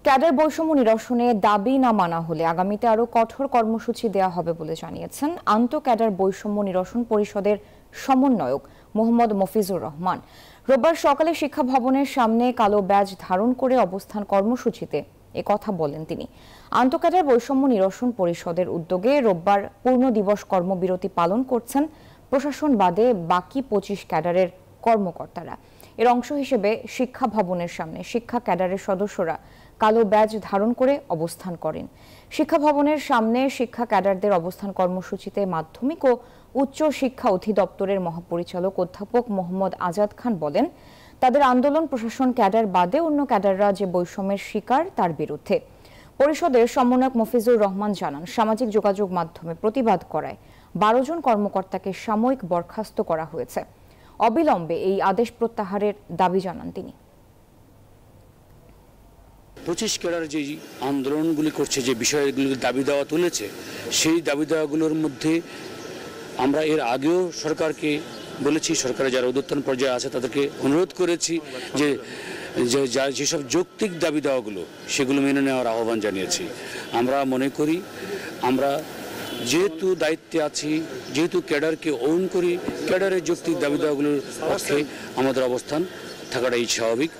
Cadre বৈষম্য নিরসনে দাবি না মানা হলে আগামীতে আরো কঠোর কর্মসূচি দেওয়া হবে বলে জানিয়েছেন ক্যাডার বৈষম্য নিরসন পরিষদের সমন্বয়ক মোহাম্মদ মফিজুর রহমান। রোববার সকালে শিক্ষা ভবনের সামনে কালো ব্যাজ ধারণ করে অবস্থান কর্মসূচিতে কথা বলেন তিনি। ক্যাডার বৈষম্য নিরসন পরিষদের উদ্যোগে রোববার পূর্ণ দিবস কর্মবিরতি পালন করছেন প্রশাসন বাদে বাকি 25 ক্যাডারের কর্মকর্তারা। এর অংশ হিসেবে শিক্ষা ভবনের সামনে শিক্ষা ক্যাডারের সদস্যরা কালো ব্যাজ ধারণ করে অবস্থান করেন। শিক্ষা ভবনের সামনে শিক্ষা ক্যাডারদের অবস্থান কর্মসূচিতে মাধ্যমিক ও উচ্চ শিক্ষা অধিদপ্তরের মহাপরিচালক অধ্যাপক মোহাম্মদ আজাদ খান বলেন, তাদের আন্দোলন প্রশাসন ক্যাডার বাদে অন্য ক্যাডাররা যে বৈষম্যের শিকার তার বিরুদ্ধে। পরিষদের সমন্বয়ক মফিজুর রহমান জানান, সামাজিক যোগাযোগ মাধ্যমে প্রতিবাদ করায় 12 জন কর্মকর্তাকে সাময়িক বরখাস্ত করা হয়েছে। অবিলম্বে এই আদেশ প্রত্যাহারের দাবি জানান তিনি। 25 ক্যাডার যে আন্দোলনগুলি করছে, যে বিষয়গুলির দাবি দেওয়া তুলেছে, সেই দাবি দেওয়াগুলোর মধ্যে আমরা এর আগেও সরকারকে বলেছি, সরকারের যারা ঊর্ধ্বতন পর্যায়ে আছে তাদেরকে অনুরোধ করেছি যে যেসব যৌক্তিক দাবি দেওয়াগুলো সেগুলো মেনে নেওয়ার আহ্বান জানিয়েছি। আমরা মনে করি আমরা যেহেতু দায়িত্বে আছি, যেহেতু ক্যাডারকে ওন করি, ক্যাডারের যৌক্তিক দাবি দেওয়াগুলোর পক্ষে আমাদের অবস্থান থাকাটাই স্বাভাবিক।